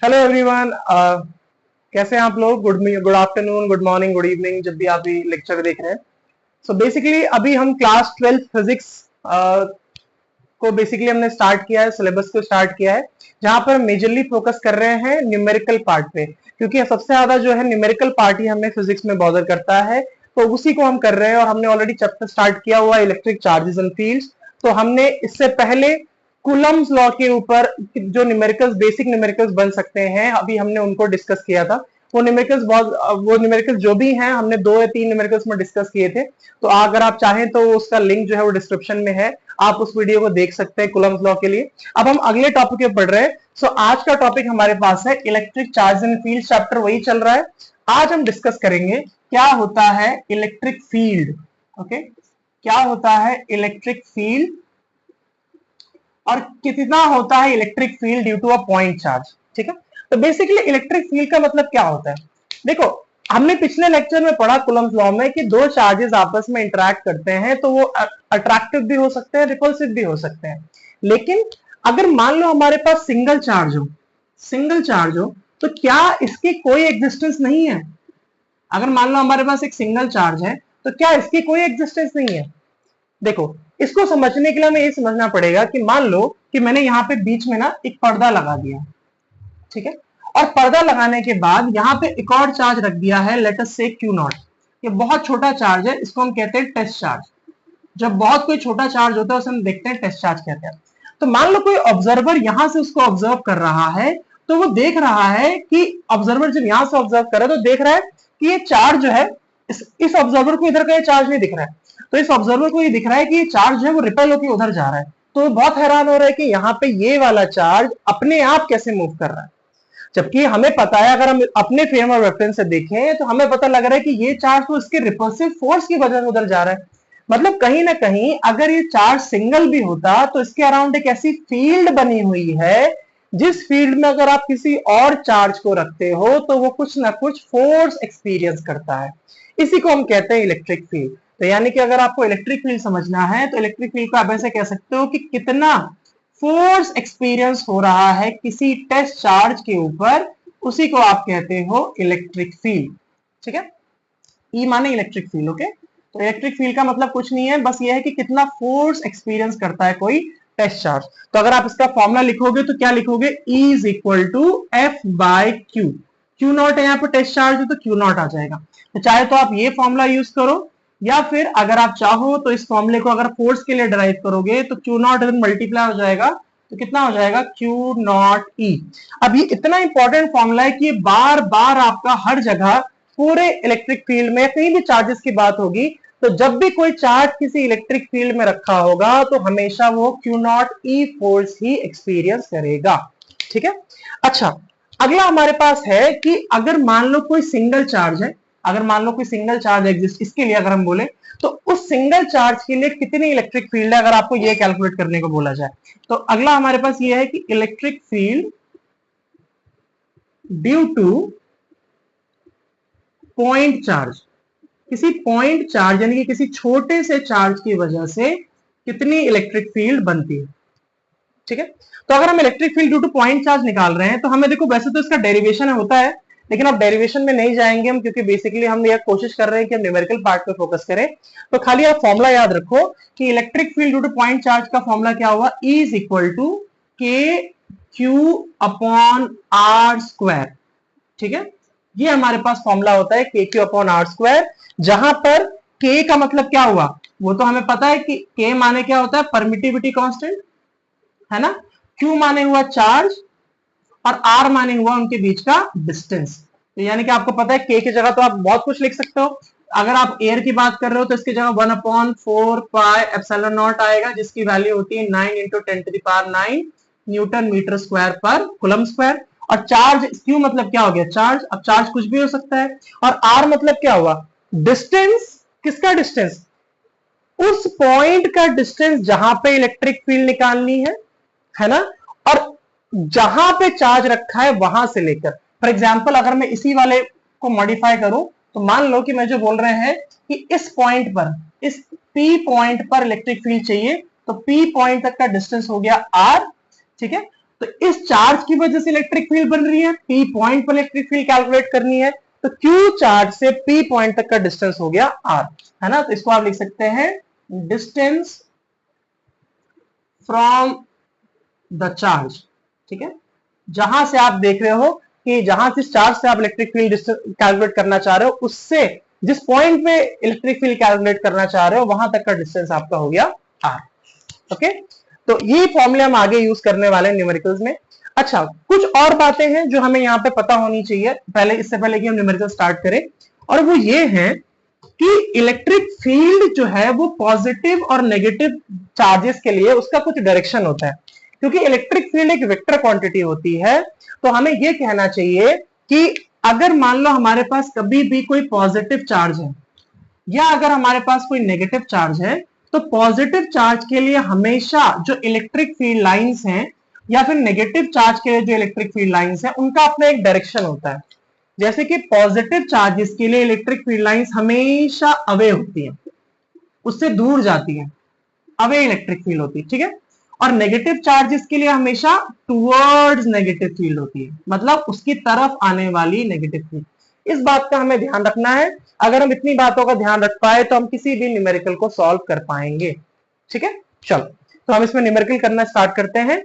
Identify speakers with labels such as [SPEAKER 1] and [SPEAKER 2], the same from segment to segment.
[SPEAKER 1] Hello everyone. कैसे हैं आप लोग? Good afternoon, good morning, good evening, जब भी आप ये लेक्चर देख रहे हैं। सो बेसिकली अभी हम क्लास 12 फिजिक्स को बेसिकली हमने स्टार्ट किया है, सिलेबस को स्टार्ट किया है, जहां पर मेजरली फोकस कर रहे हैं न्यूमेरिकल पार्ट पे, क्योंकि सबसे ज्यादा जो है न्यूमेरिकल पार्ट ही हमें फिजिक्स में बॉदर करता है। तो उसी को हम कर रहे हैं और हमने ऑलरेडी चैप्टर स्टार्ट किया हुआ इलेक्ट्रिक चार्जेस एंड फील्ड्स। तो हमने इससे पहले कुलम्स लॉ के ऊपर जो न्यूमेरिकल्स, बेसिक न्यूमेरिकल्स बन सकते हैं, अभी हमने उनको डिस्कस किया था। वो न्यूमेरिकल्स जो भी हैं हमने 2 या 3 न्यूमेरिकल्स में डिस्कस किए थे। तो अगर आप चाहें तो उसका लिंक जो है वो डिस्क्रिप्शन में है, आप उस वीडियो को देख सकते हैं कुलम्स लॉ के लिए। अब हम अगले टॉपिक पे पढ़ रहे हैं। सो आज का टॉपिक हमारे पास है electric charge and field, chapter वही चल रहा है। आज हम डिस्कस करेंगे क्या होता है इलेक्ट्रिक फील्ड। ओके, क्या होता है इलेक्ट्रिक फील्ड और कितना होता है electric field due to a point charge. ठीक है, तो बेसिकली इलेक्ट्रिक फील्ड का मतलब क्या होता है? देखो, हमने पिछले लेक्चर में पढ़ा कुलम्स लॉ में कि दो चार्जेस आपस में इंटरेक्ट करते हैं तो वो अट्रैक्टिव भी हो सकते हैं, रिपल्सिव भी हो सकते हैं। लेकिन अगर मान लो हमारे पास सिंगल चार्ज हो तो क्या इसकी कोई एग्जिस्टेंस नहीं है? अगर मान लो हमारे पास एक सिंगल चार्ज है तो क्या इसकी कोई एग्जिस्टेंस नहीं है? देखो, इसको समझने के लिए हमें ये समझना पड़ेगा कि मान लो कि मैंने यहाँ पे बीच में ना एक पर्दा लगा दिया, ठीक है, और पर्दा लगाने के बाद यहाँ पे एक और चार्ज रख दिया है, लेट अस से Q0। ये बहुत छोटा चार्ज है, इसको हम कहते हैं टेस्ट चार्ज। जब बहुत कोई छोटा चार्ज होता है उसे हम देखते हैं टेस्ट चार्ज कहते हैं। तो मान लो कोई ऑब्जर्वर यहां से उसको ऑब्जर्व कर रहा है, तो वो देख रहा है कि ऑब्जर्वर जब यहां से ऑब्जर्व कर रहा है तो देख रहा है कि ये चार्ज जो है, इस ऑब्जर्वर को इधर का ये चार्ज नहीं दिख रहा है। तो इस ऑब्जर्वर को ये दिख रहा है कि ये चार्ज जो है वो रिपेल होकर उधर जा रहा है। तो बहुत हैरान हो रहा है कि यहाँ पे ये वाला चार्ज अपने आप कैसे मूव कर रहा है, जबकि हमें पता है, अगर हम अपने फ्रेम ऑफ रेफरेंस से देखें तो हमें पता लग रहा है कि ये चार्ज तो इसके रिपल्सिव फोर्स की वजह से उधर जा रहा है। मतलब कहीं ना कहीं अगर ये चार्ज सिंगल भी होता तो इसके अराउंड एक ऐसी फील्ड बनी हुई है, जिस फील्ड में अगर आप किसी और चार्ज को रखते हो तो वो कुछ ना कुछ फोर्स एक्सपीरियंस करता है। इसी को हम कहते हैं इलेक्ट्रिक फील्ड। तो यानी कि अगर आपको इलेक्ट्रिक फील्ड समझना है तो इलेक्ट्रिक फील्ड को आप ऐसे कह सकते हो कि कितना फोर्स एक्सपीरियंस हो रहा है किसी टेस्ट चार्ज के ऊपर, उसी को आप कहते हो इलेक्ट्रिक फील्ड। ठीक है, ई माने इलेक्ट्रिक फील्ड। ओके, तो इलेक्ट्रिक फील्ड का मतलब कुछ नहीं है, बस ये है कि कितना फोर्स एक्सपीरियंस करता है कोई टेस्ट चार्ज। तो अगर आप इसका फॉर्मूला लिखोगे तो क्या लिखोगे? E is equal to F by Q. Q naught है यहाँ पे टेस्ट चार्ज है तो क्यू नॉट आ जाएगा। तो चाहे तो आप ये फॉर्मूला यूज करो, या फिर अगर आप चाहो तो इस फॉर्मूले को अगर फोर्स के लिए डिराइव करोगे तो क्यू नॉट मल्टीप्लाई हो जाएगा, तो कितना हो जाएगा? क्यू नॉट ई। अब ये इतना इंपॉर्टेंट फॉर्मूला है कि ये बार बार आपका हर जगह पूरे इलेक्ट्रिक फील्ड में कहीं भी चार्जेस की बात होगी तो जब भी कोई चार्ज किसी इलेक्ट्रिक फील्ड में रखा होगा तो हमेशा वो Q not E force he experience करेगा। ठीक है, अच्छा, अगला हमारे पास है कि अगर मान लो कोई सिंगल चार्ज है, अगर मान लो कोई सिंगल चार्ज एग्जिस्ट, इसके लिए अगर हम बोले तो उस सिंगल चार्ज के लिए कितनी इलेक्ट्रिक फील्ड है, अगर आपको ये कैलकुलेट करने को बोला जाए तो अगला हमारे पास ये है कि electric field due to point charge, किसी पॉइंट चार्ज यानी कि किसी छोटे से चार्ज की वजह से कितनी इलेक्ट्रिक फील्ड बनती है। ठीक है, तो अगर हम electric field due to point charge निकाल रहे हैं तो हमें देखो, वैसे तो इसका डेरिवेशन होता है, लेकिन अब डेरिवेशन में नहीं जाएंगे हम, क्योंकि बेसिकली हम यह कोशिश कर रहे हैं कि हम न्यूमेरिकल पार्ट पे फोकस करें। तो खाली आप फॉर्मूला याद रखो कि electric field due to point charge का फॉर्मूला क्या हुआ? E इज इक्वल टू के क्यू अपॉन आर स्क्वायर। ठीक है, ये हमारे पास फॉर्मूला होता है के क्यू अपॉन आर स्क्वायर, जहां पर के का मतलब क्या हुआ वो तो हमें पता है कि के माने क्या होता है? परमिटिविटी कांस्टेंट, है ना। क्यू माने हुआ चार्ज और आर माने हुआ उनके बीच का डिस्टेंस। तो यानी कि आपको पता है के की जगह तो आप बहुत कुछ लिख सकते हो। अगर आप एयर की बात कर रहे हो तो इसकी जगह 1/4πε0 आएगा, जिसकी वैल्यू होती है 9 × 10⁹ न्यूटन मीटर स्क्वायर पर कूलम स्क्वायर। और चार्ज क्यू मतलब क्या हो गया? चार्ज। अब चार्ज कुछ भी हो सकता है। और आर मतलब क्या हुआ? डिस्टेंस। किसका डिस्टेंस? उस पॉइंट का डिस्टेंस जहां पे इलेक्ट्रिक फील्ड निकालनी है ना। और जहां पे चार्ज रखा है वहां से लेकर, फॉर एग्जाम्पल अगर मैं इसी वाले को मॉडिफाई करूं तो मान लो कि मैं जो बोल रहे हैं कि इस पॉइंट पर, इस पी पॉइंट पर इलेक्ट्रिक फील्ड चाहिए, तो पी पॉइंट तक का डिस्टेंस हो गया आर। ठीक है, तो इस चार्ज की वजह से इलेक्ट्रिक फील्ड बन रही है, पी पॉइंट पर इलेक्ट्रिक फील्ड कैलकुलेट करनी है, तो क्यू चार्ज से पी पॉइंट तक का डिस्टेंस हो गया आर, है ना। तो इसको आप लिख सकते हैं डिस्टेंस फ्रॉम द चार्ज, ठीक है। जहां से आप देख रहे हो कि जहां से चार्ज से आप इलेक्ट्रिक फील्ड कैलकुलेट करना चाह रहे हो, उससे जिस पॉइंट पे इलेक्ट्रिक फील्ड कैलकुलेट करना चाह रहे हो वहां तक का डिस्टेंस आपका हो गया आर। ओके, तो ये फॉर्मूले हम आगे यूज करने वाले हैं न्यूमेरिकल्स में। अच्छा, कुछ और बातें हैं जो हमें यहाँ पे पता होनी चाहिए पहले, इससे पहले कि हम न्यूमेरिकल स्टार्ट करें, और वो ये है कि इलेक्ट्रिक फील्ड जो है वो पॉजिटिव और नेगेटिव चार्जेस के लिए उसका कुछ डायरेक्शन होता है। क्योंकि इलेक्ट्रिक फील्ड एक वेक्टर क्वांटिटी होती है, तो हमें ये कहना चाहिए कि अगर मान लो हमारे पास कभी भी कोई पॉजिटिव चार्ज है या अगर हमारे पास कोई नेगेटिव चार्ज है, तो पॉजिटिव चार्ज के लिए हमेशा जो इलेक्ट्रिक फील्ड लाइंस हैं या फिर नेगेटिव चार्ज के लिए जो इलेक्ट्रिक फील्ड लाइंस हैं उनका अपना एक डायरेक्शन होता है। जैसे कि पॉजिटिव चार्जेस के लिए इलेक्ट्रिक फील्ड लाइंस हमेशा अवे होती है, उससे दूर जाती है, अवे इलेक्ट्रिक फील्ड होती है, ठीक है। और नेगेटिव चार्जेस के लिए हमेशा टुवर्ड्स नेगेटिव फील्ड होती है, मतलब उसकी तरफ आने वाली नेगेटिव फील्ड। इस बात का हमें ध्यान रखना है। अगर हम इतनी बातों का ध्यान रख पाए तो हम किसी भी न्यूमेरिकल को सॉल्व कर पाएंगे, ठीक है। चलो, तो हम इसमें न्यूमेरिकल करना स्टार्ट करते हैं।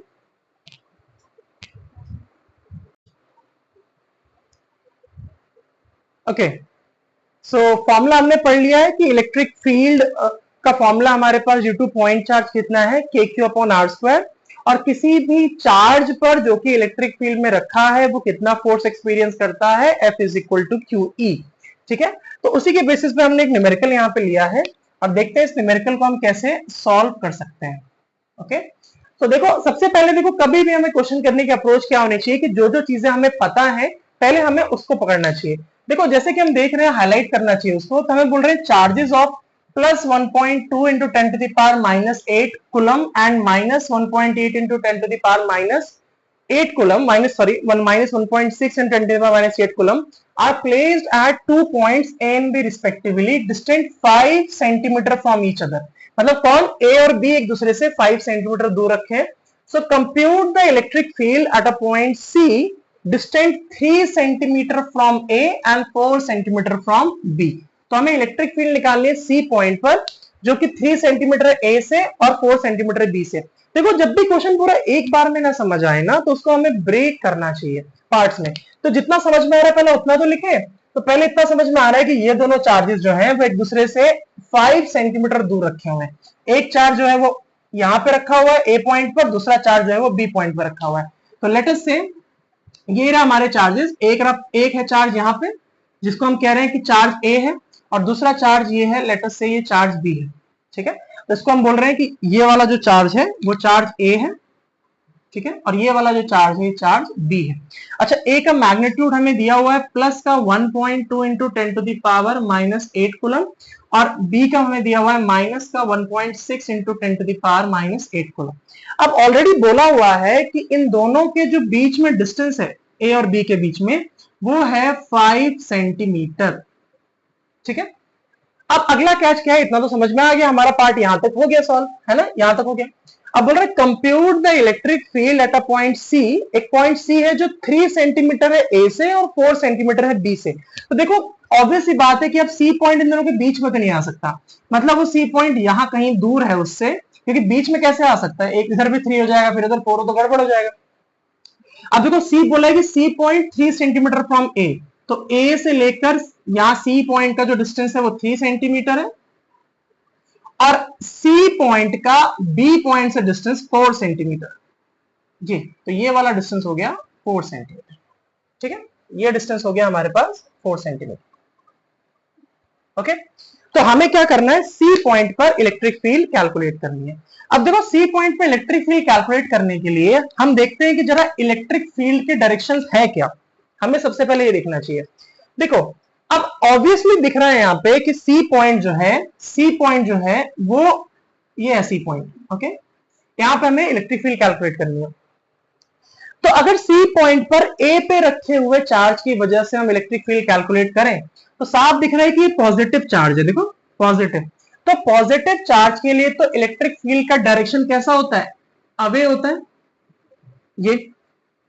[SPEAKER 1] ओके, सो फॉर्मूला हमने पढ़ लिया है कि इलेक्ट्रिक फील्ड का फॉर्मूला हमारे पास ड्यू टू पॉइंट चार्ज कितना है, के क्यू अपॉन आर स्क्वायर, और किसी भी चार्ज पर जो कि इलेक्ट्रिक फील्ड में रखा है वो कितना फोर्स एक्सपीरियंस करता है, F is equal to Q E, ठीक है। तो उसी के बेसिस पे हमने एक न्यूमेरिकल यहाँ पे लिया है और देखते हैं इस न्यूमेरिकल को हम कैसे सॉल्व कर सकते हैं। ओके, तो देखो, सबसे पहले देखो, कभी भी हमें क्वेश्चन करने की अप्रोच क्या होनी चाहिए कि जो जो चीजें हमें पता है पहले हमें उसको पकड़ना चाहिए। देखो, जैसे कि हम देख रहे हैं, हाईलाइट करना चाहिए उसको, तो हमें बोल रहे हैं charges of plus 1.2 into 10 to the power minus 8 coulomb and minus 1.8 into 10 to the power minus 8 coulomb minus 1.6 and 10 to the power minus 8 coulomb are placed at 2 points A and B respectively distant 5 centimeter from each other। मतलब कौन, A और B एक दूसरे से 5 centimetre दूर रखे। So compute the electric field at a point C distant 3 centimeter from A and 4 centimeter from B। तो हमें इलेक्ट्रिक फील्ड निकालनी है C पॉइंट पर जो कि 3 सेंटीमीटर A से और 4 सेंटीमीटर B से। देखो, जब भी क्वेश्चन पूरा एक बार में ना समझ आए ना तो उसको हमें ब्रेक करना चाहिए पार्ट्स में। तो जितना समझ में आ रहा है पहले उतना तो लिखे। तो पहले इतना समझ में आ रहा है कि ये दोनों चार्जेस जो हैं वो एक दूसरे से 5 सेंटीमीटर दूर रखे हुए हैं। एक चार्ज जो है वो यहाँ पे रखा हुआ है ए पॉइंट पर, दूसरा चार्ज जो है वो बी पॉइंट पर रखा हुआ है। तो लेट अस से ये रहा हमारे चार्जेस, एक है चार्ज यहाँ पे जिसको हम कह रहे हैं कि चार्ज ए है, और दूसरा चार्ज ये है, लेट अस से ये चार्ज बी है, ठीक है। तो इसको हम बोल रहे हैं कि ये वाला जो चार्ज है वो चार्ज ए है, ठीक है, और ये वाला जो चार्ज है चार्ज बी है। अच्छा, ए का मैग्नीट्यूड हमें दिया हुआ है प्लस का 1.2 into 10 to the power minus 8 coulomb, और बी का हमें दिया हुआ है माइनस का 1.6 into 10 to the power minus 8 coulomb. अब ऑलरेडी बोला हुआ है कि इन दोनों के जो बीच में डिस्टेंस है ए और बी के बीच में वो है 5 सेंटीमीटर, ठीक है। अब अगला कैच क्या है, इतना तो समझ में आ गया, हमारा पार्ट यहां तक हो गया सॉल्व, है ना, यहां तक हो गया। अब बोल रहे compute the electric field at a point C. एक पॉइंट सी है जो 3 सेंटीमीटर है ए से और 4 सेंटीमीटर है बी से। तो देखो, ऑब्वियस सी बात है कि अब सी पॉइंट इन दोनों के बीच में तो नहीं आ सकता, मतलब वो सी पॉइंट यहां कहीं दूर है उससे, क्योंकि बीच में कैसे आ सकता है, एक इधर भी 3 हो जाएगा फिर इधर 4 हो तो गड़बड़ हो जाएगा। अब देखो, सी बोला है कि सी पॉइंट 3 सेंटीमीटर फ्रॉम ए, तो ए से लेकर यहां सी पॉइंट का जो डिस्टेंस है वो 3 सेंटीमीटर है, और सी पॉइंट का बी पॉइंट से डिस्टेंस 4 सेंटीमीटर जी। तो ये वाला डिस्टेंस हो गया 4 सेंटीमीटर, ठीक है, ये डिस्टेंस हो गया हमारे पास 4 सेंटीमीटर। ओके, तो हमें क्या करना है, सी पॉइंट पर इलेक्ट्रिक फील्ड कैलकुलेट करनी है। अब देखो, सी पॉइंट पर इलेक्ट्रिक फील्ड कैलकुलेट करने के लिए हम देखते हैं कि जरा इलेक्ट्रिक फील्ड के डायरेक्शंस है क्या, हमें सबसे पहले ये देखना चाहिए। देखो, अब ऑब्वियसली दिख रहा है यहाँ पे कि सी पॉइंट जो है वो ये है सी पॉइंट, ओके। यहाँ पे हमें इलेक्ट्रिक फील्ड कैलकुलेट करनी है। तो अगर सी पॉइंट पर ए पे रखे हुए चार्ज की वजह से हम इलेक्ट्रिक फील्ड कैलकुलेट करें तो साफ दिख रहा है कि ये पॉजिटिव चार्ज है, देखो पॉजिटिव। तो पॉजिटिव चार्ज के लिए तो इलेक्ट्रिक फील्ड का डायरेक्शन कैसा होता है, अवे होता है ये,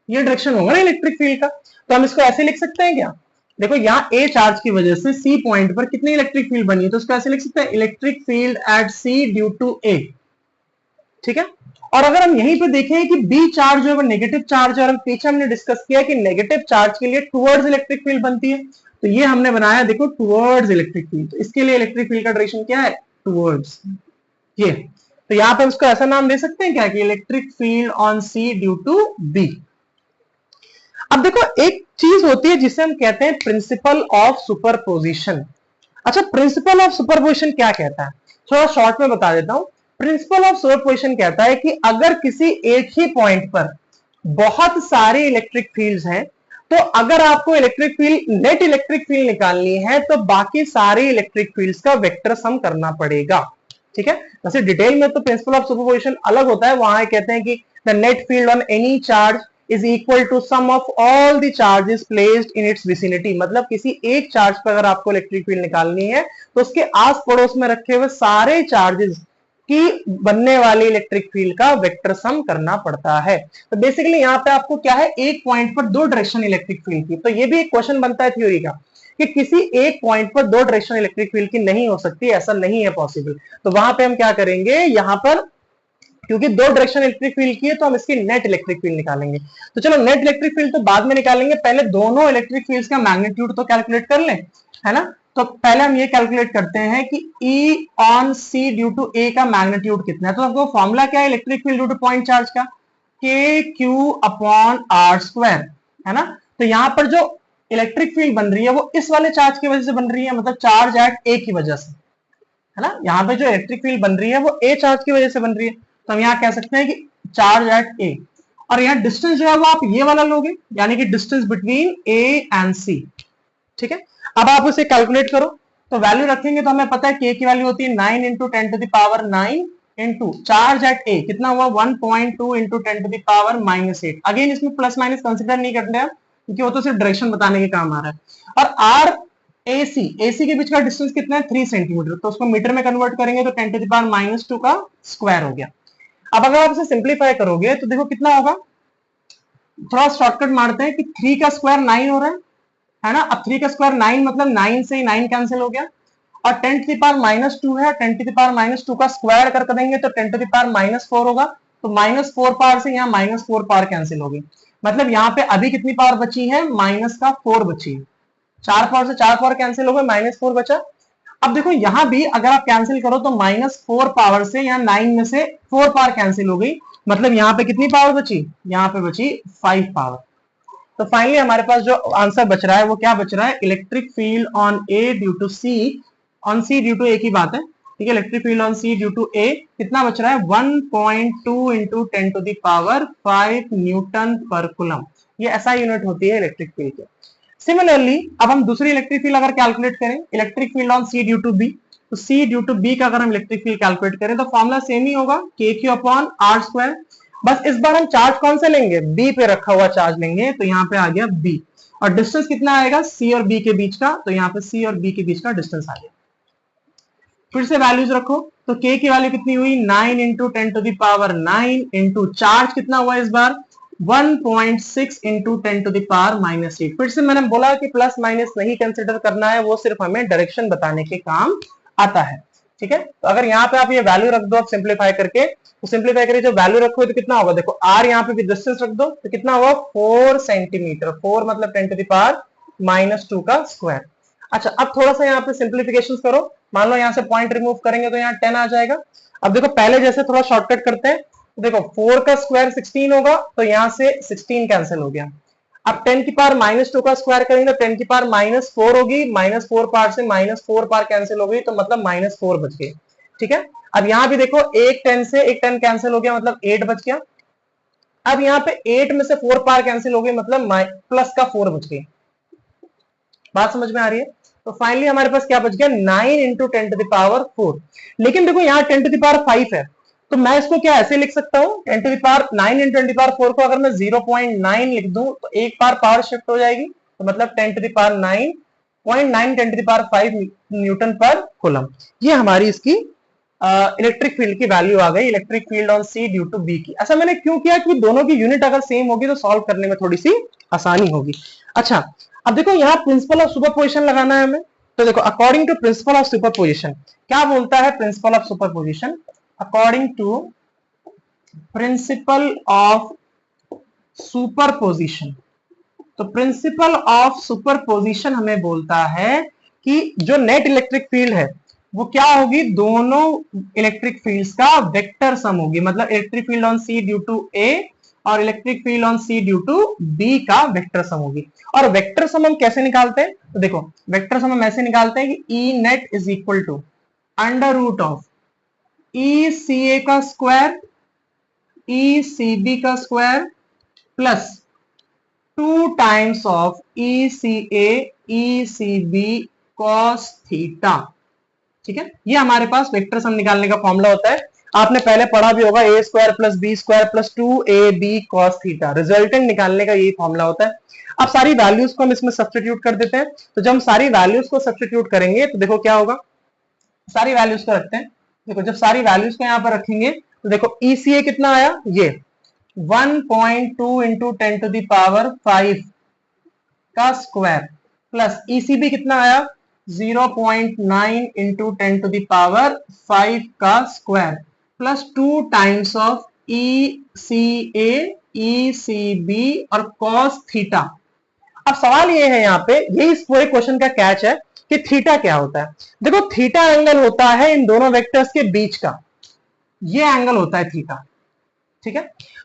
[SPEAKER 1] ये डायरेक्शन होगा ना इलेक्ट्रिक फील्ड का। तो हम इसको ऐसे लिख सकते हैं क्या, देखो यहाँ ए चार्ज की वजह से सी पॉइंट पर कितनी इलेक्ट्रिक फील्ड बनी है, तो इसको ऐसे लिख सकते हैं electric field at C due to A. ठीक है, और अगर हम यहीं पे देखें कि बी चार्ज जो है वो नेगेटिव चार्ज है, और हम पीछे हमने डिस्कस किया कि नेगेटिव चार्ज के लिए टुवर्ड्स इलेक्ट्रिक फील्ड बनती है, तो ये हमने बनाया देखो टुवर्ड्स इलेक्ट्रिक फील्ड। तो इसके लिए इलेक्ट्रिक फील्ड का डायरेक्शन क्या है, टुवर्ड्स ये। तो यहाँ पे उसको ऐसा नाम दे सकते हैं क्या कि electric field on C due to B. अब देखो एक चीज होती है जिसे हम कहते हैं प्रिंसिपल ऑफ सुपरपोजिशन। अच्छा, प्रिंसिपल ऑफ सुपरपोजिशन क्या कहता है, थोड़ा शॉर्ट में बता देता हूं। प्रिंसिपल ऑफ सुपरपोजिशन कहता है कि अगर किसी एक ही पॉइंट पर बहुत सारे इलेक्ट्रिक फील्ड्स हैं, तो अगर आपको electric field net electric field निकालनी है तो बाकी सारे इलेक्ट्रिक फील्ड्स का वेक्टर सम करना पड़ेगा। ठीक है, वैसे डिटेल में तो प्रिंसिपल ऑफ सुपरपोजिशन अलग होता है, वहां कहते हैं कि the net field on any charge is equal to sum of all the charges placed in its vicinity. मतलब किसी एक चार्ज पर अगर आपको इलेक्ट्रिक फील्ड निकालनी है तो उसके आस पड़ोस में रखे हुए सारे चार्जेस की बनने वाली इलेक्ट्रिक फील्ड का वेक्टर सम करना पड़ता है। तो बेसिकली यहाँ पे आपको क्या है, एक पॉइंट पर दो डायरेक्शन इलेक्ट्रिक फील्ड की। तो ये भी एक क्वेश्चन बनता है थ्योरी का कि किसी एक पॉइंट पर दो डायरेक्शन इलेक्ट्रिक फील्ड की नहीं हो सकती, ऐसा नहीं है पॉसिबल। तो वहां पे हम क्या करेंगे, यहाँ पर क्योंकि दो डायरेक्शन इलेक्ट्रिक फील्ड की है तो हम इसकी नेट इलेक्ट्रिक फील्ड निकालेंगे। तो चलो नेट इलेक्ट्रिक फील्ड तो बाद में निकालेंगे, पहले दोनों इलेक्ट्रिक फील्ड्स का मैग्नीट्यूड तो कैलकुलेट कर लें, है ना। तो पहले हम ये कैलकुलेट करते हैं कि E on C due to A का मैग्नीट्यूड कितना है। तो आपको फॉर्मूला क्या है electric field due to point charge का, KQ अपॉन R स्क्वायर, है ना। तो यहाँ पर जो इलेक्ट्रिक फील्ड बन रही है वो इस वाले चार्ज की वजह से बन रही है, मतलब चार्ज एट A की वजह से, है ना। यहाँ पे जो इलेक्ट्रिक फील्ड बन रही है वो A चार्ज की वजह से बन रही है। तो हम यहाँ कह सकते हैं कि चार्ज एट A, और यहाँ डिस्टेंस जो है वो आप ये वाला लोगे, यानी कि distance between A and C। ठीक है, अब आप उसे कैलकुलेट करो, तो वैल्यू रखेंगे तो हमें पता है K की वैल्यू होती है 9 into 10 to the power 9 into charge at A कितना हुआ 1.2 into 10 to the power -8। Again इसमें प्लस माइनस कंसिडर नहीं करते हैं क्योंकि वो तो सिर्फ डायरेक्शन बताने के काम आ रहा है। और आर AC के बीच का डिस्टेंस कितना है 3 सेंटीमीटर, तो उसको मीटर में कन्वर्ट करेंगे तो 10 टू द पावर -2 का स्क्वायर हो गया। अब अगर आप इसे सिंप्लीफाई करोगे तो देखो कितना होगा, थोड़ा शॉर्टकट मारते हैं कि 3 का स्क्वायर 9 हो रहा है ना। अब 3 का स्क्वायर 9 मतलब 9 से 9 कैंसिल हो गया, और 10 टू द पावर -2 है, 10 टू द पावर -2 का स्क्वायर कर देंगे तो 10 टू द पावर -4 होगा। तो -4 पावर से यहाँ -4 पावर कैंसिल होगी, मतलब यहाँ पे अभी कितनी पावर बची है, -4 बची है। 4 पावर से 4 पावर कैंसिल हो गए, -4 बचा। अब देखो यहाँ भी अगर आप कैंसिल करो तो -4 पावर से यहाँ 9 में से 4 पावर कैंसिल हो गई, मतलब यहाँ पे कितनी पावर बची, यहाँ पे बची 5 पावर। तो फाइनली हमारे पास जो आंसर बच रहा है वो क्या बच रहा है, electric field on A due to C, on C due to A की बात है, ठीक है। Electric field on C due to A कितना बच रहा है 1.2 into 10 to the power 5 newton पर कूलम। ये ऐसा यूनिट होती है इलेक्ट्रिक फील्ड की। सिमिलरली अब हम दूसरी इलेक्ट्रिक फील्ड अगर कैलकुलेट करें, electric field on C due to B, तो C ड्यू टू B का अगर हम इलेक्ट्रिक फील्ड कैलकुलेट करें तो फॉर्मूला सेम ही होगा, KQ अपॉन R स्क्वायर। बस इस बार हम चार्ज कौन सा लेंगे, B पे रखा हुआ चार्ज लेंगे, तो यहाँ पे आ गया B, और डिस्टेंस कितना आएगा C और B के बीच का, तो यहाँ पे C और B के बीच का डिस्टेंस आ गया। फिर से वैल्यूज रखो, तो K की वैल्यू कितनी हुई 9 into 10 to the power 9 into charge कितना हुआ इस बार 1.6 इंटू 10 टू द पावर -8। फिर से मैंने बोला कि प्लस माइनस नहीं कंसिडर करना है, वो सिर्फ हमें डायरेक्शन बताने के काम आता है। ठीक है, तो अगर यहाँ पे आप ये वैल्यू रख दो आप सिंप्लीफाई करके, तो सिंप्लीफाई करके जो वैल्यू रखो तो कितना होगा, देखो R यहाँ पे भी डिस्टेंस रख दो तो कितना होगा 4 सेंटीमीटर, 4 मतलब 10 टू द पावर -2 का स्क्वायर। अच्छा, अब थोड़ा सा यहाँ पे सिंप्लीफिकेशन करो, मान लो यहाँ से पॉइंट रिमूव करेंगे तो यहाँ 10 आ जाएगा। अब देखो पहले जैसे थोड़ा शॉर्टकट करते हैं, तो देखो 4 का स्क्वायर 16 होगा, तो यहाँ से 16 कैंसिल हो गया। अब 10 की पावर -2 का स्क्वायर करेंगे तो 10 की पावर -4 होगी, -4 पावर से -4 पावर कैंसिल हो गई, तो मतलब -4 बच गए। ठीक है, अब यहाँ भी देखो एक 10 से एक 10 कैंसिल हो गया, मतलब 8 बच गया। अब यहाँ पे 8 में से 4 पावर कैंसिल हो गई, मतलब प्लस का 4 बच गई। बात समझ में आ रही है। तो फाइनली हमारे पास क्या बच गया 9 इंटू 10 टू द पावर 4। लेकिन देखो यहाँ 10 टू द पावर 5 है, तो मैं इसको क्या ऐसे लिख सकता हूँ 10 to the power 9 into 10 to the power 4 को अगर मैं 0.9 लिख दूं तो एक पावर शिफ्ट हो जाएगी, तो मतलब 10 to the power 9.9 10 to the power 5 newton पर कूलम। ये हमारी इसकी इलेक्ट्रिक फील्ड की वैल्यू आ गई, electric field on C due to B की। ऐसा मैंने क्यों किया कि दोनों की यूनिट अगर सेम होगी तो सॉल्व करने में थोड़ी सी आसानी होगी। अच्छा, अब देखो यहाँ प्रिंसिपल ऑफ सुपरपोजिशन लगाना है हमें। तो देखो according to principle of superposition क्या बोलता है principle of superposition, according to principle of superposition. तो प्रिंसिपल ऑफ सुपरपोजिशन हमें बोलता है कि जो नेट इलेक्ट्रिक फील्ड है वो क्या होगी, दोनों इलेक्ट्रिक फील्ड्स का वेक्टर सम होगी। मतलब electric field on C due to A और electric field on C due to B का वेक्टर सम होगी। और वेक्टर सम हम कैसे निकालते हैं, तो देखो वेक्टर सम हम ऐसे निकालते हैं कि E net is equal to under root of E C A का स्क्वायर ई सी बी का square plus 2 times of E C A E C B cos theta. ठीक है, ये हमारे पास वेक्टर सम निकालने का फॉर्मूला होता है। आपने पहले पढ़ा भी होगा, a square plus b square plus 2ab cos theta, resultant निकालने का यही फॉर्मूला होता है। अब सारी वैल्यूज को हम इसमें सब्स्टिट्यूट कर देते हैं। तो जब हम सारी वैल्यूज को सब्स्टिट्यूट करेंगे तो देखो क्या होगा, सारी वैल्यूज को रखते हैं। देखो जब सारी वैल्यूज को यहाँ पर रखेंगे तो देखो ECA कितना आया, ये 1.2 इंटू 10 टू द पावर 5 का स्क्वायर प्लस ECB कितना आया 0.9 इंटू 10 टू द पावर 5 का square plus 2 times of ECA ECB और cos थीटा। अब सवाल ये है यहाँ पे, ये इस पूरे क्वेश्चन का कैच है कि थीटा क्या होता है। देखो थीटा एंगल होता है इन दोनों वेक्टर्स के बीच का, ये एंगल होता है थीटा। ठीक है,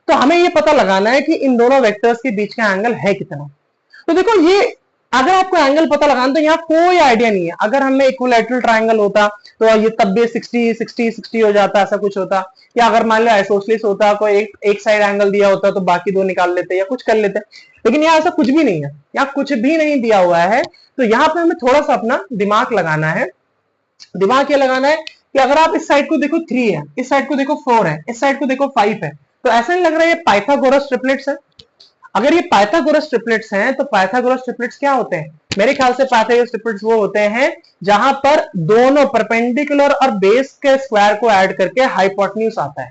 [SPEAKER 1] तो हमें ये पता लगाना है कि इन दोनों वेक्टर्स के बीच का एंगल है कितना। तो देखो ये अगर आपको एंगल पता लगाना तो यहाँ कोई आइडिया नहीं है। अगर हमें इक्विलैटरल ट्रायंगल होता तो ये तब भी 60-60-60 हो जाता, ऐसा कुछ होता। या अगर मान लो आइसोसेलेस होता, कोई एक साइड एंगल दिया होता तो बाकी दो निकाल लेते या कुछ कर लेते। लेकिन यहाँ ऐसा कुछ भी नहीं है, यहाँ कुछ भी नहीं दिया हुआ है। तो यहाँ पे हमें थोड़ा सा अपना दिमाग लगाना है। दिमाग ये लगाना है कि अगर आप इस साइड को देखो 3 है, इस साइड को देखो 4 है, इस साइड को देखो 5 है, तो ऐसा नहीं लग रहा है ये पाइथागोरस ट्रिपलेट्स है। अगर ये पाइथागोरस ट्रिपलेट्स हैं तो पाइथागोरस ट्रिपलेट्स क्या होते हैं, मेरे ख्याल से पाइथागोरस ट्रिपलेट्स वो होते हैं जहां पर दोनों परपेंडिकुलर और बेस के स्क्वायर को ऐड करके हाइपोटेन्यूज आता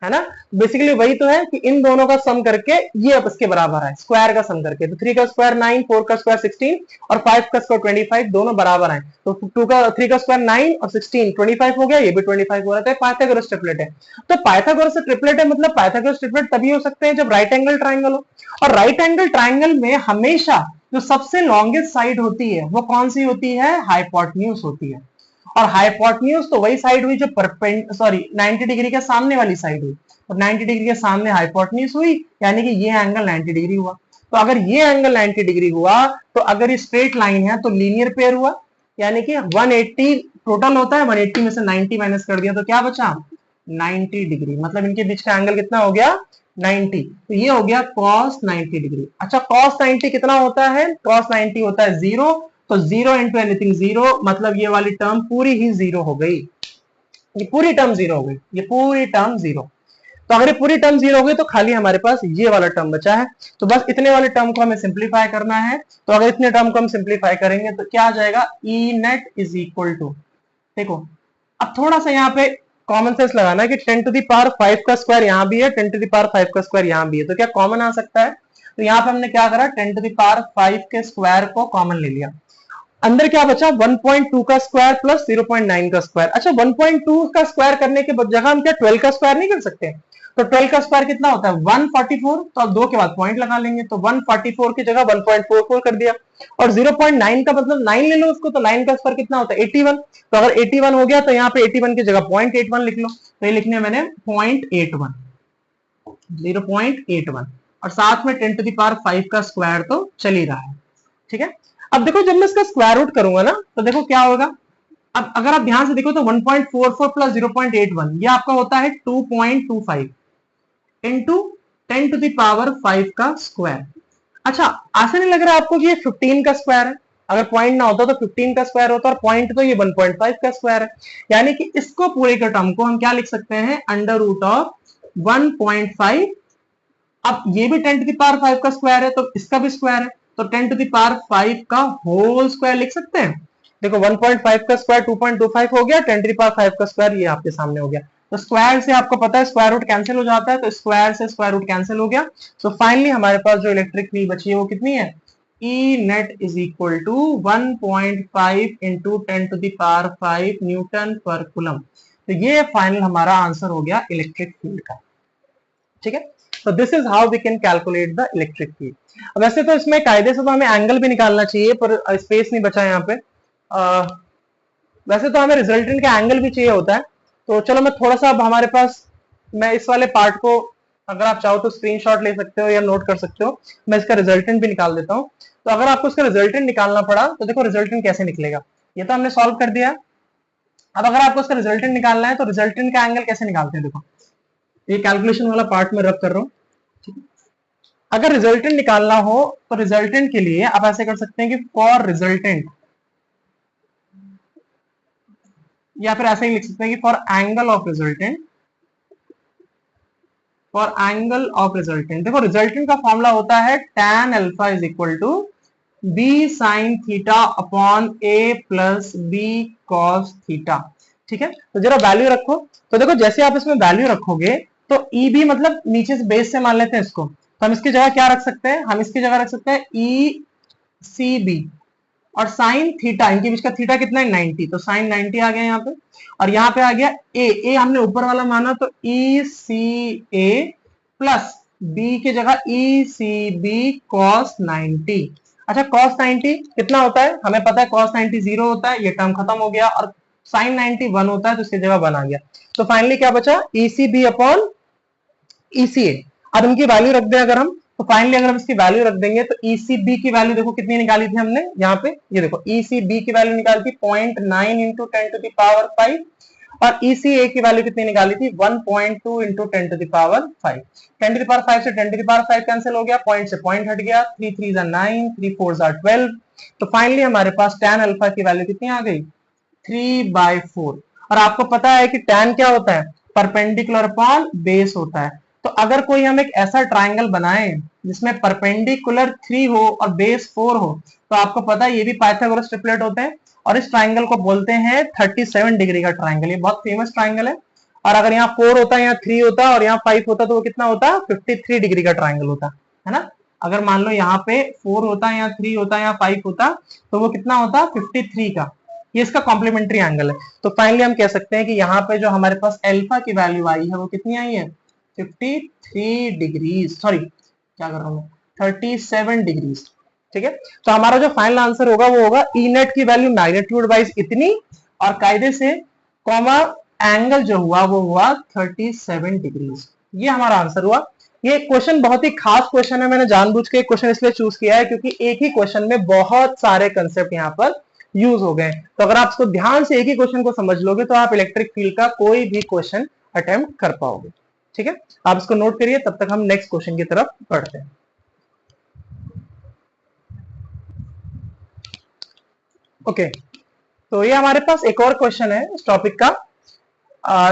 [SPEAKER 1] है ना। बेसिकली वही तो है कि इन दोनों का सम करके ये अब इसके बराबर है, स्क्वायर का सम करके। तो 3 का स्क्वायर 9, 4 का स्क्वायर 16 और 5 का स्क्वायर 25 दोनों बराबर हैं। तो 3 का स्क्वायर 9 और 16 25 हो गया, ये भी 25 हो रहा है। पाइथागोरस ट्रिपलेट है। तो पाइथागोरस ट्रिपलेट है, मतलब पाइथागोरस ट्रिपलेट तभी हो सकते हैं जब राइट एंगल ट्राइंगल हो। और राइट एंगल ट्राइंगल में हमेशा जो सबसे लॉन्गेस्ट साइड होती है वो कौन सी होती है, हाइपोटेन्यूज होती है। और हाइपोटेन्यूज तो वही साइड हुई जो 90 डिग्री के सामने वाली साइड हुई। और 90 डिग्री के सामने हाइपोटेन्यूज हुई, यानी कि ये एंगल 90 डिग्री हुआ। तो अगर ये एंगल 90 डिग्री हुआ तो अगर ये स्ट्रेट लाइन है तो लीनियर पेयर हुआ, यानी कि 180 टोटल होता है, 180 में से 90 माइनस कर दिया तो क्या बचा 90 डिग्री। मतलब इनके बीच का एंगल कितना हो गया 90। तो ये हो गया cos 90 डिग्री। अच्छा cos 90 कितना होता है, cos 90 होता है 0। तो 0 इंटू एनीथिंग 0, मतलब ये वाली टर्म पूरी ही 0 हो गई, ये पूरी टर्म 0 हो गई, ये पूरी टर्म 0। तो अगर ये पूरी टर्म 0 हो गई तो खाली हमारे पास ये वाला टर्म बचा है। तो बस इतने वाले टर्म को हमें सिंप्लीफाई करना है। तो अगर इतने टर्म को हम सिंप्लीफाई करेंगे तो क्या आ जाएगा, ई नेट इज इक्वल टू, देखो अब थोड़ा सा यहाँ पे कॉमन सेंस लगाना है कि 10 टू द पावर 5 का स्क्वायर यहाँ भी है, 10 टू द पावर 5 का स्क्वायर यहाँ भी है, तो क्या कॉमन आ सकता है। तो यहाँ पे हमने क्या करा, 10 टू द पावर 5 के स्क्वायर को कॉमन ले लिया। अंदर क्या बचा 1.2 का स्क्वायर प्लस 0.9 का स्क्वायर। अच्छा 1.2 का स्क्वायर करने के जगह हम क्या 12 का स्क्वायर नहीं कर सकते। तो 12 का स्क्वायर कितना होता है 144, तो आप 2 के बाद पॉइंट लगा लेंगे। तो 144 की जगह 1.44 कर दिया। और 0.9 का मतलब 9 ले लो उसको, तो 9 का स्क्वायर कितना होता है 81। तो अगर 81 हो गया तो यहाँ पे 81 की जगह 0.81 लिख लो। तो ये लिखने मैंने 0.81, 0.81 और साथ में 10 टू द पावर 5 का स्क्वायर तो चल ही रहा है। ठीक है, अब देखो जब मैं इसका स्क्वायर रूट करूंगा ना तो देखो क्या होगा। अब अगर आप ध्यान से देखो तो 1.44 प्लस 0.81 ये आपका होता है 2.25 इंटू 10 टू द पावर 5 का स्क्वायर। अच्छा ऐसा नहीं लग रहा है आपको कि ये 15 का स्क्वायर है, अगर पॉइंट ना होता तो 15 का स्क्वायर होता, और पॉइंट तो ये 1.5 का स्क्वायर है। यानी कि इसको पूरे के टर्म को हम क्या लिख सकते हैं, अंडर रूट ऑफ 1.5। अब ये भी 10 टू द पावर 5 का स्क्वायर है तो इसका भी स्क्वायर है, तो 10 टू द पावर 5 का होल स्क्वायर लिख सकते हैं। देखो 1.5 का स्क्वायर 2.25 हो गया, 10⁵ का स्क्वायर ये आपके सामने हो गया। तो स्क्वायर से आपको पता है स्क्वायर रूट कैंसिल हो जाता है, तो स्क्वायर से स्क्वायर रूट कैंसिल हो गया। सो फाइनली हमारे पास जो इलेक्ट्रिक फील्ड बची है वो कितनी है, E net is equal to 1.5 into 10⁵ newton पर कूलम। तो ये फाइनल हमारा आंसर हो गया इलेक्ट्रिक फील्ड का। ठीक है, तो this is how we can calculate the electric field. वैसे तो इसमें कायदे से तो हमें एंगल भी निकालना चाहिए, पर स्पेस नहीं बचा यहाँ पे। वैसे तो हमें रिजल्टेंट का एंगल भी चाहिए होता है। तो चलो मैं थोड़ा सा, अब हमारे पास, मैं इस वाले पार्ट को अगर आप चाहो तो स्क्रीनशॉट ले सकते हो या नोट कर सकते हो, मैं इसका रिजल्टेंट भी निकाल देता हूँ। तो अगर आपको इसका रिजल्टेंट निकालना पड़ा तो देखो रिजल्टेंट कैसे निकलेगा, ये तो हमने सॉल्व कर दिया। अब अगर आपको इसका रिजल्टेंट निकालना है तो रिजल्टेंट का एंगल कैसे निकालते हैं, देखो ये कैलकुलेशन वाला पार्ट में रब कर रहा हूँ। अगर रिजल्टेंट निकालना हो तो रिजल्टेंट के लिए आप ऐसे कर सकते हैं कि फॉर रिजल्टेंट, या फिर ऐसे ही लिख सकते हैं कि for angle of resultant, for angle of resultant. देखो रिजल्टेंट का फॉर्मूला होता है tan alpha is equal to B sine theta upon A plus B cos theta. ठीक है, तो जरा वैल्यू रखो। तो देखो जैसे आप इसमें वैल्यू रखोगे तो ई बी मतलब नीचे से बेस से मान लेते हैं इसको, तो हम इसकी जगह क्या रख सकते हैं, हम इसकी जगह रख सकते हैं ई सी बी, और साइन थीटा, इनके बीच का थीटा कितना है 90, तो साइन 90 आ गया यहाँ पे। और यहाँ पे आ गया ए हमने ऊपर वाला माना, तो ई सी ए प्लस बी की जगह ई सी बी कॉस 90। अच्छा कॉस 90 कितना होता है, हमें पता है कॉस 90 0 होता है, ये टर्म खत्म हो गया, और साइन 90 1 होता है, तो इसकी जगह 1 आ गया। तो फाइनली क्या बचा, ई सी बी अपॉन ई सी ए। अब इनकी वैल्यू रख दें अगर हम, तो फाइनली अगर हम इसकी वैल्यू रख देंगे तो ECB की वैल्यू देखो कितनी निकाली थी हमने, यहाँ पे ये देखो ECB की वैल्यू निकाली थी 0.9 इंटू 10⁵, और ECA की वैल्यू कितनी निकाली थी 1.2 इंटू 10⁵। 10⁵ से 10⁵ कैंसिल हो गया, पॉइंट से पॉइंट हट गया, 3 3 9, 3 4 12। तो फाइनली हमारे पास tan अल्फा की वैल्यू कितनी आ गई 3/4। और आपको पता है कि tan क्या होता है, परपेंडिकुलर अपॉन बेस होता है। तो अगर कोई हम एक ऐसा ट्राइंगल बनाए जिसमें परपेंडिकुलर 3 हो और बेस 4 हो, तो आपको पता है ये भी पाइथागोरस ट्रिपलेट होते हैं, और इस ट्राइंगल को बोलते हैं 37 डिग्री का ट्राइंगल। ये बहुत फेमस ट्राइंगल है। और अगर यहाँ 4 होता है, यहाँ 3 होता और यहाँ 5 होता, तो वो कितना होता, 53 डिग्री का ट्राइंगल होता है ना। अगर मान लो यहाँ पे 4 होता है, यहाँ 3 होता है, यहाँ 5 होता, तो वो कितना होता 53 का। ये इसका कॉम्प्लीमेंट्री एंगल है। तो फाइनली हम कह सकते हैं कि यहाँ पे जो हमारे पास अल्फा की वैल्यू आई है वो कितनी आई है 53 डिग्रीज, सॉरी क्या कर रहा हूँ 37 डिग्रीज। ठीक है, तो हमारा जो फाइनल आंसर होगा वो होगा ई नेट की वैल्यू मैग्नीट्यूड वाइज इतनी, और कायदे से कॉमा एंगल जो हुआ वो हुआ 37 डिग्रीज। ये हमारा आंसर हुआ। ये क्वेश्चन बहुत ही खास क्वेश्चन है, मैंने जानबूझ के क्वेश्चन इसलिए चूज किया है क्योंकि एक ही क्वेश्चन में बहुत सारे कंसेप्ट यहाँ पर यूज हो गए। तो अगर आप इसको ध्यान से एक ही क्वेश्चन को समझ लोगे तो आप इलेक्ट्रिक फील्ड का कोई भी क्वेश्चन अटेम्प्ट कर पाओगे। ठीक है, आप इसको नोट करिए, तब तक हम नेक्स्ट क्वेश्चन की तरफ बढ़ते हैं। ओके, तो ये हमारे पास एक और क्वेश्चन है इस टॉपिक का,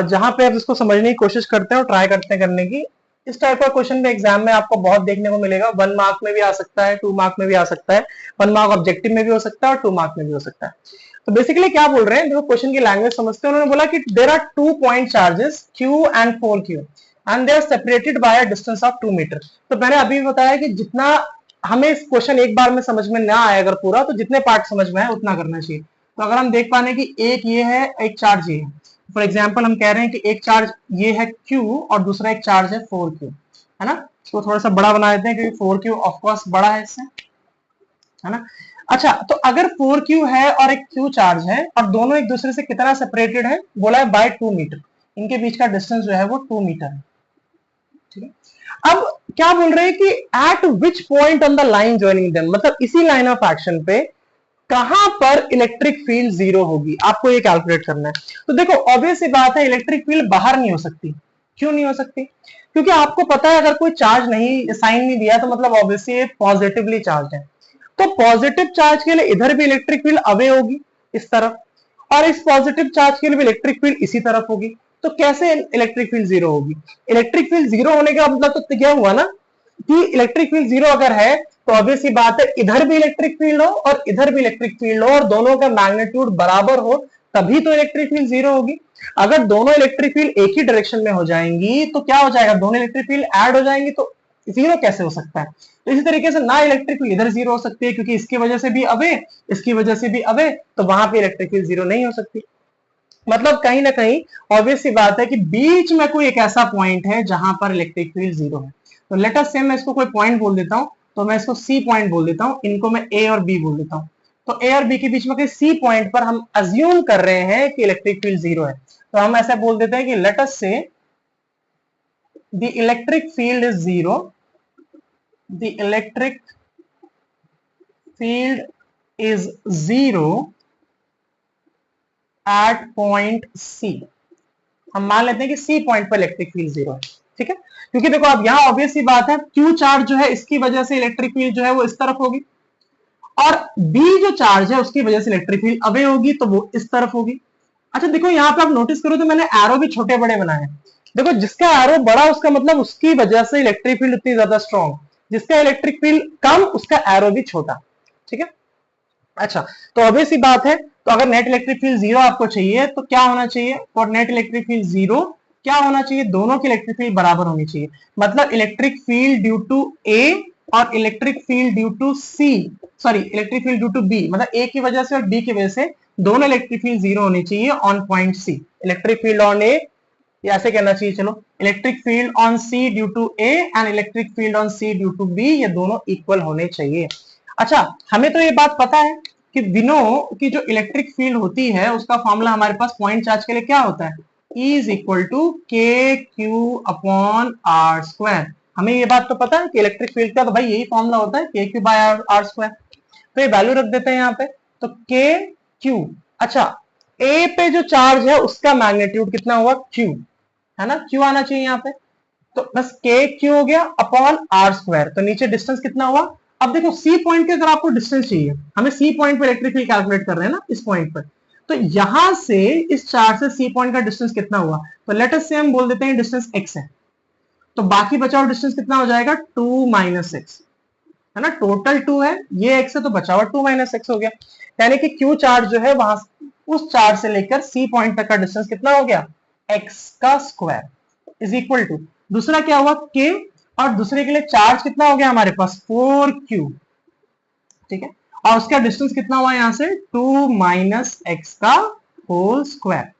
[SPEAKER 1] जहां पे आप इसको समझने की कोशिश करते हैं और ट्राई करते हैं करने की। इस टाइप का क्वेश्चन में एग्जाम में आपको बहुत देखने को मिलेगा, 1 मार्क में भी आ सकता है, 2 मार्क में भी आ सकता है, 1 मार्क ऑब्जेक्टिव में भी हो सकता है और 2 मार्क में भी हो सकता है। तो बेसिकली क्या बोल रहे हैं, देखो क्वेश्चन की लैंग्वेज समझते हैं। उन्होंने बोला कि there are 2 point charges Q and 4Q and they are separated by a distance of 2 metre. तो मैंने अभी बताया कि जितना हमें इस क्वेश्चन एक बार में समझ में ना आए अगर पूरा, तो जितने पार्ट समझ में आए उतना करना चाहिए। तो अगर हम देख पाने की एक ये है, एक चार्ज ये है, फॉर एग्जाम्पल हम कह रहे हैं कि एक चार्ज ये है Q और दूसरा एक चार्ज है 4Q, है ना। इसको थोड़ा सा बड़ा बना देते हैं क्योंकि 4Q ऑफ कोर्स बड़ा है इससे, है ना। अच्छा, तो अगर 4Q है और एक Q चार्ज है और दोनों एक दूसरे से कितना सेपरेटेड है, बोला है बाय 2 मीटर, इनके बीच का डिस्टेंस जो है वो 2 मीटर है। ठीक है, अब क्या बोल रहे हैं कि eight which point on the line joining them, मतलब इसी लाइन ऑफ एक्शन पे कहां पर इलेक्ट्रिक फील्ड 0 होगी, आपको ये कैलकुलेट करना है। तो देखो ऑब्वियस सी बात है, इलेक्ट्रिक फील्ड बाहर नहीं हो सकती। क्यों नहीं हो सकती, क्योंकि आपको पता है अगर कोई चार्ज नहीं, साइन नहीं दिया, तो मतलब ऑब्वियसली पॉजिटिवली चार्ज है। तो पॉजिटिव चार्ज के लिए इधर भी इलेक्ट्रिक फील्ड अवे होगी इस तरफ, और इस पॉजिटिव चार्ज के लिए भी इलेक्ट्रिक फील्ड इसी तरफ होगी। तो कैसे इलेक्ट्रिक फील्ड 0 होगी, इलेक्ट्रिक फील्ड 0 होने का मतलब तो क्या हुआ ना कि इलेक्ट्रिक फील्ड 0 अगर है तो ऑब्वियसली बात है इधर भी इलेक्ट्रिक फील्ड हो और इधर भी इलेक्ट्रिक फील्ड हो और दोनों का मैग्नीट्यूड बराबर हो, तभी तो इलेक्ट्रिक फील्ड जीरो होगी। अगर दोनों इलेक्ट्रिक फील्ड एक ही डायरेक्शन में हो जाएंगी तो क्या हो जाएगा, दोनों इलेक्ट्रिक फील्ड ऐड हो जाएंगी, तो जीरो कैसे हो सकता है। तो इसी तरीके से ना इलेक्ट्रिक फील्ड इधर जीरो हो सकती है क्योंकि इसकी वजह से भी अवे, इसकी वजह से भी अवे, तो वहां पे इलेक्ट्रिक फील्ड जीरो नहीं हो सकती। मतलब कहीं ना कहीं ऑब्वियस सी बात है कि बीच में कोई एक ऐसा पॉइंट है जहां पर इलेक्ट्रिक फील्ड जीरो है। तो लेट अस से मैं इसको कोई पॉइंट बोल देता हूं, तो मैं इसको सी पॉइंट बोल देता हूं, इनको मैं ए और बी बोल देता हूं। तो ए और बी के बीच में कहीं सी पॉइंट पर हम अज्यूम कर रहे हैं कि इलेक्ट्रिक फील्ड जीरो है, तो हम ऐसा बोल देते हैं कि let us say the electric field is zero, the electric field is zero at point C. हम मान लेते हैं कि सी पॉइंट पर इलेक्ट्रिक फील्ड जीरो है, ठीक है। क्योंकि देखो अब यहां ऑब्वियस सी बात है, क्यू चार्ज जो है इसकी वजह से इलेक्ट्रिक फील्ड जो है वो इस तरफ होगी, और बी जो चार्ज है उसकी वजह से इलेक्ट्रिक फील्ड अवे होगी तो वो इस तरफ होगी। अच्छा देखो यहाँ पे आप नोटिस करो तो मैंने एरो भी छोटे बड़े बनाए हैं। देखो जिसका एरो बड़ा उसका मतलब उसकी वजह से इलेक्ट्रिक फील्ड उतनी ज्यादा स्ट्रॉन्ग, जिसका इलेक्ट्रिक फील्ड कम उसका एरो भी छोटा, ठीक है। अच्छा तो ऑब्वियस सी बात है, तो अगर नेट इलेक्ट्रिक फील्ड जीरो आपको चाहिए तो क्या होना चाहिए, for net electric field zero क्या होना चाहिए, दोनों की इलेक्ट्रिक फील्ड बराबर होनी चाहिए। मतलब electric field due to A और electric field due to C, sorry electric field due to B, मतलब ए की वजह से और बी की वजह से दोनों इलेक्ट्रिक फील्ड जीरो होनी चाहिए on point C. Electric field on A, ऐसे कहना चाहिए, चलो electric field on C due to A and electric field on C due to B, ये दोनों इक्वल होने चाहिए। अच्छा हमें तो ये बात पता है कि दिनों की जो इलेक्ट्रिक फील्ड होती है उसका फॉर्मूला हमारे पास पॉइंट चार्ज के लिए क्या होता है, E इज इक्वल टू के क्यू अपॉन आर स्क्वायर। हमें ये बात तो पता है कि इलेक्ट्रिक फील्ड का तो भाई यही फॉर्मूला होता है के क्यू बाय आर स्क्वायर। तो ये वैल्यू रख देते हैं यहाँ पे, तो के क्यू। अच्छा ए पे जो चार्ज है उसका मैग्नीट्यूड कितना हुआ, क्यू है ना, क्यू आना चाहिए यहाँ पे, तो बस के क्यू हो गया अपॉन आर स्क्वायर। तो नीचे डिस्टेंस कितना हुआ, अब देखो सी पॉइंट के अगर आपको डिस्टेंस चाहिए, हमें सी पॉइंट पर इलेक्ट्रिक फील्ड कैलकुलेट कर रहे हैं ना इस पॉइंट पर, तो यहां से इस चार्ज से सी पॉइंट का डिस्टेंस कितना हुआ, तो लेट अस से हम बोल देते हैं डिस्टेंस x है, तो बाकी बचा हुआ डिस्टेंस कितना हो जाएगा 2 माइनस एक्स, है ना, टोटल 2 है, ये x है तो बचा हुआ 2 माइनस एक्स हो गया। यानी कि q चार्ज जो है वहां उस चार्ज से लेकर सी पॉइंट तक का डिस्टेंस कितना हो गया, x का स्क्वायर इज इक्वल टू, दूसरा क्या हुआ k, और दूसरे के लिए चार्ज कितना हो गया हमारे पास 4q, ठीक है, और उसका डिस्टेंस कितना हुआ यहां से 2 माइनस एक्स का होल स्क्वायर।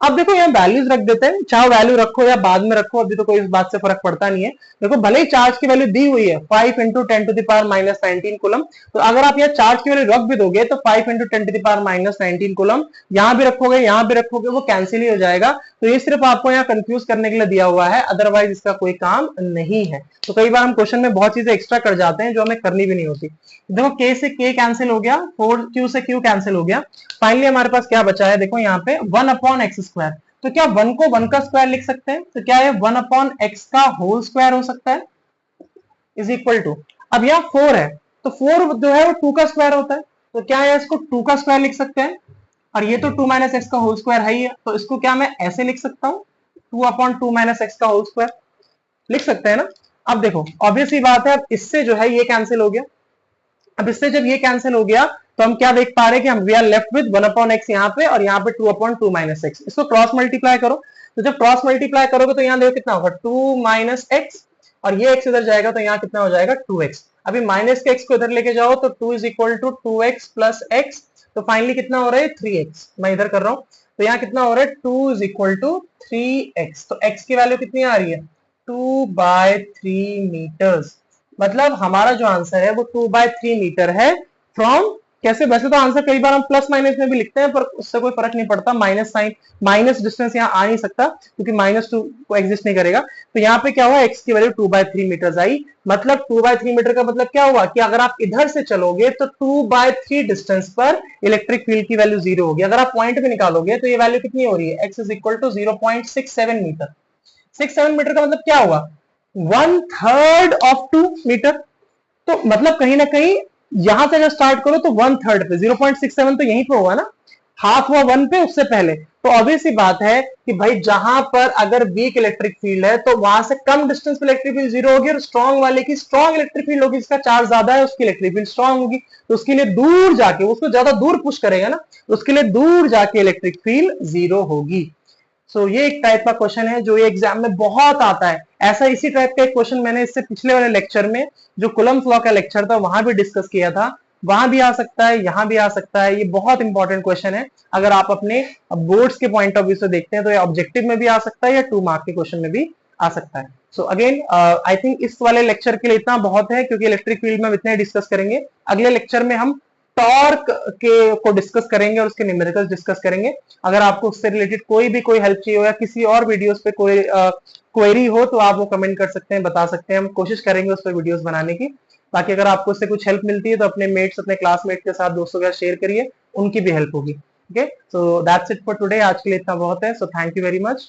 [SPEAKER 1] अब देखो यहाँ वैल्यूज रख देते हैं, चाहे वैल्यू रखो या बाद में रखो, अभी तो कोई इस बात से फर्क पड़ता नहीं है। देखो भले ही चार्ज की वैल्यू दी हुई है 5 into 10 to the power minus 19 coulomb, तो अगर आप यहाँ चार्ज की वैल्यू रख भी दोगे तो 5 into 10 to the power minus 19 coulomb यहाँ भी रखोगे यहाँ भी रखोगे वो कैंसिल ही हो जाएगा। तो ये सिर्फ आपको यहाँ कंफ्यूज करने के लिए दिया हुआ है, अदरवाइज इसका कोई काम नहीं है। तो कई बार हम क्वेश्चन में बहुत चीजें एक्स्ट्रा कर जाते हैं जो हमें करनी भी नहीं होती। देखो k से k कैंसिल हो गया, 4q से q कैंसिल हो गया, फाइनली हमारे पास क्या बचा है, देखो यहाँ पे 1 अपॉन एक्स स्क्वायर। तो क्या 1 को 1 का स्क्वायर लिख सकते हैं, तो क्या ये 1 अपॉन एक्स का होल स्क्वायर हो सकता है इज इक्वल टू, अब यहाँ 4 है तो 4 जो है वो 2 का स्क्वायर होता है, तो क्या है इसको 2 का स्क्वायर लिख सकते हैं, और ये तो 2 माइनस एक्स का होल स्क्वायर है ही है, तो इसको क्या मैं ऐसे लिख सकता हूँ 2 अपॉन 2 माइनस एक्स का होल स्क्वायर लिख सकते हैं ना। अब देखो ऑब्वियसली बात है, अब इससे जो है ये कैंसिल हो गया, अब इससे जब ये कैंसिल हो गया तो हम क्या देख पा रहे हैं कि हम we are left with 1 upon X यहाँ पे और यहाँ पे 2 अपॉन 2 माइनस एक्स। इसको क्रॉस मल्टीप्लाई करो, तो जब क्रॉस मल्टीप्लाई करोगे तो यहाँ देखो कितना होगा 2 माइनस एक्स, और ये एक्स इधर जाएगा तो यहाँ कितना हो जाएगा 2x। अभी माइनस के एक्स को इधर लेके जाओ तो 2 is equal to 2x plus X, तो फाइनली कितना हो रहा है 3x, मैं इधर कर रहा हूँ, तो यहाँ कितना हो रहा है 2 इज इक्वल टू 3x, तो x की वैल्यू कितनी आ रही है 2/3 मीटर्स। मतलब हमारा जो आंसर है वो 2/3 मीटर है फ्रॉम, कैसे, वैसे तो आंसर कई बार हम प्लस माइनस में भी लिखते हैं पर उससे कोई फर्क नहीं पड़ता, माइनस साइन माइनस डिस्टेंस यहाँ आ नहीं सकता क्योंकि -2 को एग्जिस्ट नहीं करेगा। तो यहाँ पे क्या हुआ x की वैल्यू 2/3 मीटर आई, मतलब 2/3 मीटर का मतलब क्या हुआ कि अगर आप इधर से चलोगे तो 2/3 डिस्टेंस पर इलेक्ट्रिक फील्ड की वैल्यू 0 होगी। अगर आप पॉइंट भी निकालोगे तो ये वैल्यू कितनी हो रही है, x is equal to 0.67 metre. 67 metre का मतलब क्या हुआ 1/3 ऑफ 2 मीटर। तो मतलब कहीं ना कहीं यहां से अगर स्टार्ट करो तो 1/3 पे 0.67 तो यहीं पे होगा ना, हाफ हुआ 1 पे उससे पहले, तो ऑब्वियस सी बात है कि भाई जहां पर अगर वीक इलेक्ट्रिक फील्ड है तो वहां से कम डिस्टेंस पे इलेक्ट्रिक फील्ड जीरो होगी, और स्ट्रॉन्ग वाले की स्ट्रॉन्ग इलेक्ट्रिक फील्ड होगी, जिसका चार्ज ज्यादा है उसकी इलेक्ट्रिक फील्ड स्ट्रॉन्ग होगी। तो उसके लिए दूर जाके, उसको ज्यादा दूर पुश करेगा ना, तो उसके लिए दूर जाके इलेक्ट्रिक फील्ड जीरो होगी। सो ये एक टाइप का क्वेश्चन है जो ये एग्जाम में बहुत आता है। ऐसा इसी टाइप का एक क्वेश्चन मैंने इससे पिछले वाले लेक्चर में, जो कुलम्स लॉ का लेक्चर था, वहां भी डिस्कस किया था। वहां भी आ सकता है, यहां भी आ सकता है। ये बहुत इंपॉर्टेंट क्वेश्चन है। अगर आप अपने बोर्ड्स के पॉइंट ऑफ व्यू से देखते हैं तो ये ऑब्जेक्टिव में भी आ सकता है या 2 मार्क के क्वेश्चन में भी आ सकता है। सो अगेन आई थिंक इस वाले लेक्चर के लिए इतना बहुत है, क्योंकि इलेक्ट्रिक फील्ड में हम इतने डिस्कस करेंगे। अगले लेक्चर में हम टॉर्क के को डिस्कस करेंगे और उसके न्यूमेरिकल्स डिस्कस करेंगे। अगर आपको उससे रिलेटेड कोई हेल्प चाहिए हो या किसी और वीडियोस पे कोई क्वेरी हो तो आप वो कमेंट कर सकते हैं, बता सकते हैं। हम कोशिश करेंगे उस पर वीडियोस बनाने की। बाकी अगर आपको उससे कुछ हेल्प मिलती है तो अपने मेट्स, अपने क्लासमेट के साथ, दोस्तों के साथ शेयर करिए, उनकी भी हेल्प होगी। Okay, so that's it for today. आज के लिए इतना बहुत है। So thank you very much.